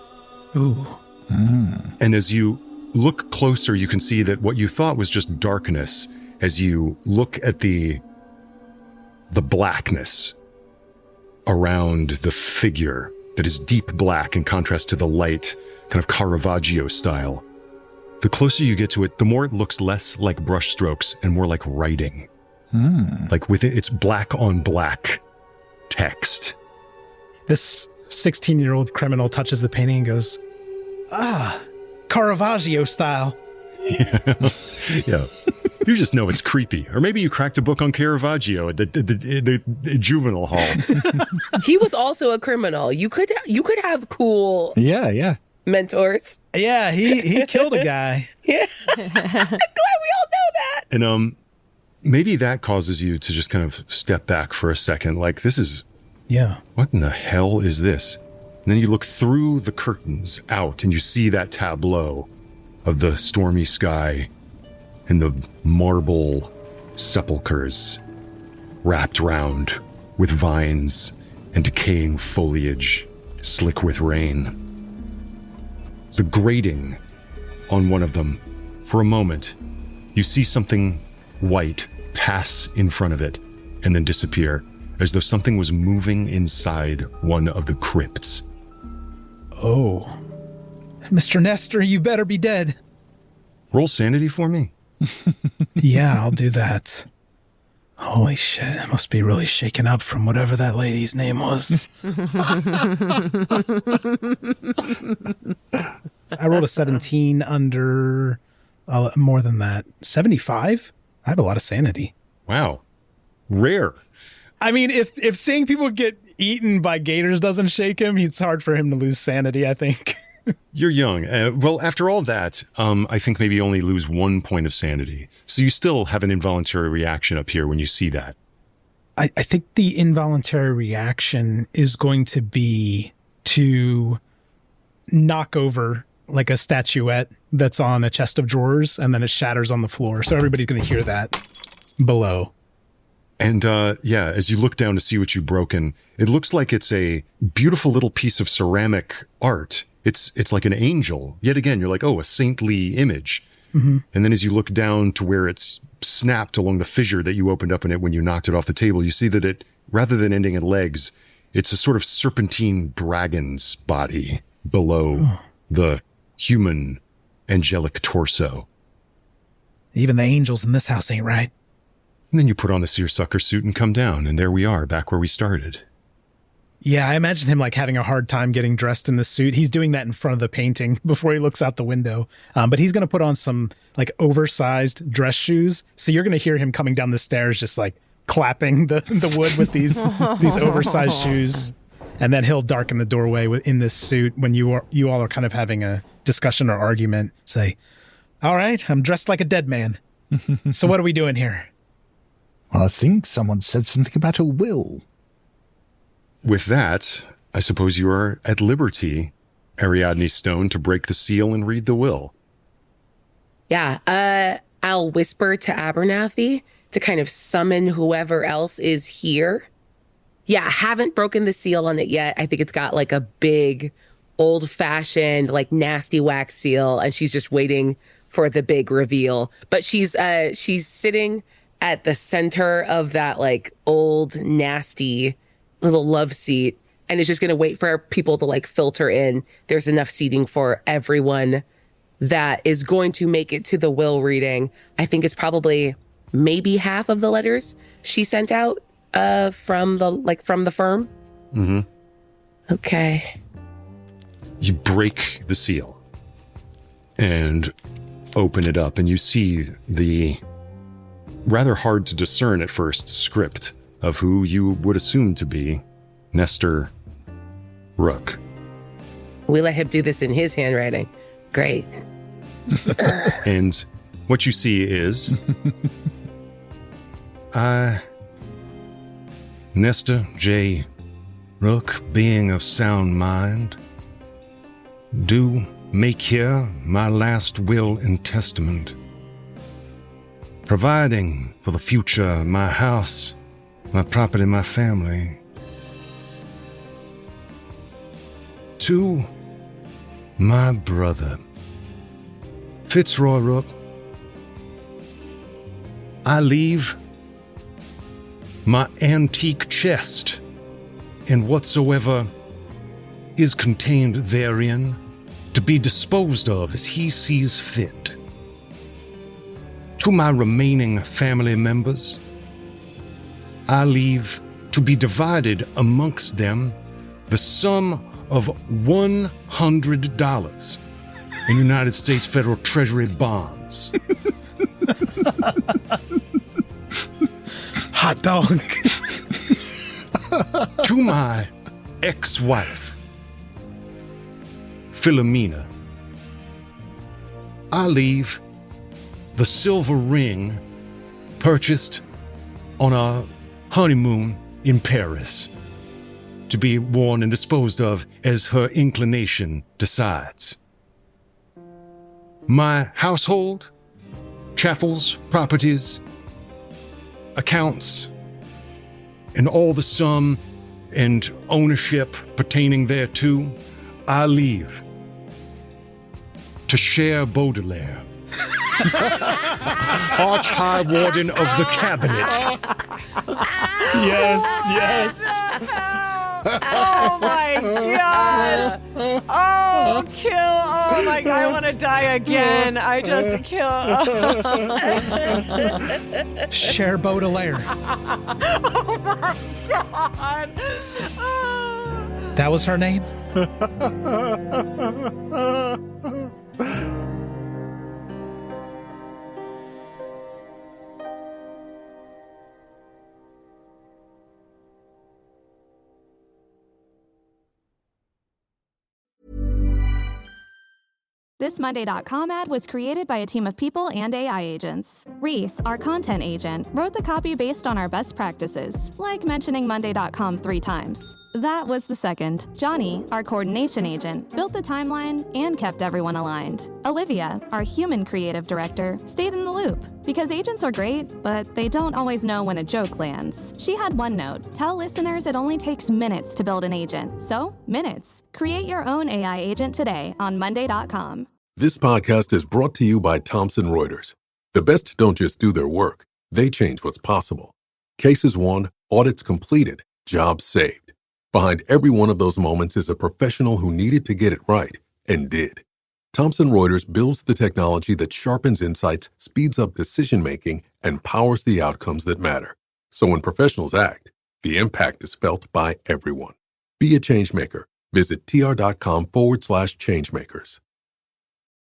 [SPEAKER 7] Ooh.
[SPEAKER 2] Mm. And as you look closer, you can see that what you thought was just darkness, as you look at the blackness around the figure that is deep black in contrast to the light, kind of Caravaggio style. The closer you get to it, the more it looks less like brushstrokes and more like writing. Like with it, it's black on black text.
[SPEAKER 7] This 16-year-old criminal touches the painting and goes, Caravaggio style.
[SPEAKER 2] Yeah. You just know it's creepy. Or maybe you cracked a book on Caravaggio at the juvenile hall.
[SPEAKER 8] He was also a criminal. You could have cool mentors.
[SPEAKER 7] Yeah, he killed a guy.
[SPEAKER 8] Yeah. I'm glad we all know that.
[SPEAKER 2] And maybe that causes you to just kind of step back for a second. Like, this is...
[SPEAKER 7] Yeah.
[SPEAKER 2] What in the hell is this? And then you look through the curtains out and you see that tableau of the stormy sky and the marble sepulchres wrapped round with vines and decaying foliage, slick with rain. The grating on one of them, for a moment, you see something white pass in front of it and then disappear, as though something was moving inside one of the crypts.
[SPEAKER 7] Oh. Mr. Nestor, you better be dead.
[SPEAKER 2] Roll sanity for me.
[SPEAKER 7] Yeah, I'll do that. Holy shit, I must be really shaken up from whatever that lady's name was. I rolled a 17 under more than that. 75? I have a lot of sanity.
[SPEAKER 2] Wow. Rare.
[SPEAKER 7] I mean, if seeing people get eaten by gators doesn't shake him, it's hard for him to lose sanity, I think.
[SPEAKER 2] You're young. Well, after all that, I think maybe only lose 1 point of sanity. So you still have an involuntary reaction up here when you see that.
[SPEAKER 7] I think the involuntary reaction is going to be to knock over like a statuette that's on a chest of drawers, and then it shatters on the floor. So everybody's going to hear that below.
[SPEAKER 2] And yeah, as you look down to see what you've broken, it looks like it's a beautiful little piece of ceramic art. It's like an angel. Yet again, you're like, oh, a saintly image. Mm-hmm. And then as you look down to where it's snapped along the fissure that you opened up in it when you knocked it off the table, you see that it, rather than ending in legs, it's a sort of serpentine dragon's body below the human angelic torso.
[SPEAKER 7] Even the angels in this house ain't right.
[SPEAKER 2] And then you put on the seersucker suit and come down, and there we are, back where we started.
[SPEAKER 7] Yeah, I imagine him like having a hard time getting dressed in the suit. He's doing that in front of the painting before he looks out the window. But he's going to put on some like oversized dress shoes. So you're going to hear him coming down the stairs, just like clapping the wood with these oversized shoes. And then he'll darken the doorway in this suit when you all are kind of having a discussion or argument. Say, all right, I'm dressed like a dead man. So what are we doing here?
[SPEAKER 9] I think someone said something about a will.
[SPEAKER 2] With that, I suppose you are at liberty, Ariadne Stone, to break the seal and read the will.
[SPEAKER 8] Yeah, I'll whisper to Abernathy to kind of summon whoever else is here. Yeah, I haven't broken the seal on it yet. I think it's got like a big, old-fashioned, like nasty wax seal, and she's just waiting for the big reveal. But she's sitting at the center of that like old, nasty little love seat, and is just going to wait for people to like filter in. There's enough seating for everyone that is going to make it to the will reading. I think it's probably maybe half of the letters she sent out from the firm.
[SPEAKER 2] Mm-hmm.
[SPEAKER 8] Okay.
[SPEAKER 2] You break the seal and open it up, and you see the rather hard to discern at first script of who you would assume to be Nestor Rook.
[SPEAKER 8] We let him do this in his handwriting. Great.
[SPEAKER 2] And what you see is Nestor J. Rook, being of sound mind, do make here my last will and testament, providing for the future my house, my property, my family. To my brother, Fitzroy Rook, I leave my antique chest and whatsoever is contained therein to be disposed of as he sees fit. To my remaining family members, I leave to be divided amongst them the sum of $100 in United States federal treasury bonds.
[SPEAKER 7] Hot dog.
[SPEAKER 2] To my ex-wife, Philomena, I leave the silver ring purchased on our honeymoon in Paris. to be worn and disposed of as her inclination decides. My household, chattels, properties, accounts, and all the sum and ownership pertaining thereto, I leave to Cher Baudelaire, Arch High Warden of the Cabinet.
[SPEAKER 7] Yes.
[SPEAKER 6] Oh my god! Oh, kill! Oh my god! I want to die again. I just kill.
[SPEAKER 7] Cher Baudelaire.
[SPEAKER 6] Oh my god!
[SPEAKER 7] That was her name?
[SPEAKER 5] This Monday.com ad was created by a team of people and AI agents. Reese, our content agent, wrote the copy based on our best practices, like mentioning Monday.com 3 times. That was the second. Johnny, our coordination agent, built the timeline and kept everyone aligned. Olivia, our human creative director, stayed in the loop. Because agents are great, but they don't always know when a joke lands. She had one note: tell listeners it only takes minutes to build an agent. So, minutes. Create your own AI agent today on Monday.com.
[SPEAKER 4] This podcast is brought to you by Thomson Reuters. The best don't just do their work, they change what's possible. Cases won, audits completed, jobs saved. Behind every one of those moments is a professional who needed to get it right and did. Thomson Reuters builds the technology that sharpens insights, speeds up decision-making, and powers the outcomes that matter. So when professionals act, the impact is felt by everyone. Be a changemaker. Visit tr.com/changemakers.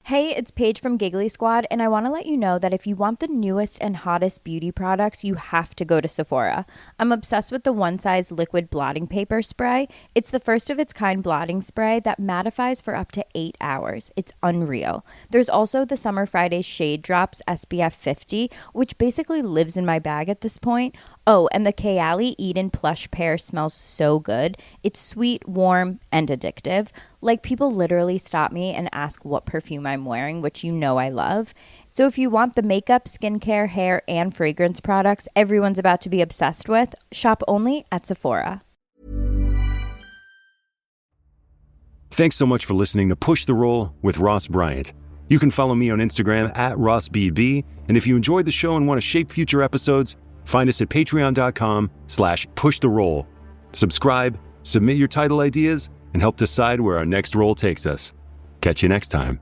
[SPEAKER 3] Hey, it's Paige from Giggly Squad, and I want to let you know that if you want the newest and hottest beauty products, you have to go to Sephora. I'm obsessed with the one-size liquid blotting paper spray. It's the first of its kind blotting spray that mattifies for up to 8 hours. It's unreal. There's also the Summer Fridays Shade Drops SPF 50, which basically lives in my bag at this point. Oh, and the Kayali Eden Plush Pear smells so good. It's sweet, warm, and addictive. Like, people literally stop me and ask what perfume I'm wearing, which you know I love. So if you want the makeup, skincare, hair, and fragrance products everyone's about to be obsessed with, shop only at Sephora.
[SPEAKER 2] Thanks so much for listening to Push the Roll with Ross Bryant. You can follow me on Instagram at RossBB, and if you enjoyed the show and want to shape future episodes, find us at patreon.com/pushtheroll. Subscribe, submit your title ideas, and help decide where our next roll takes us. Catch you next time.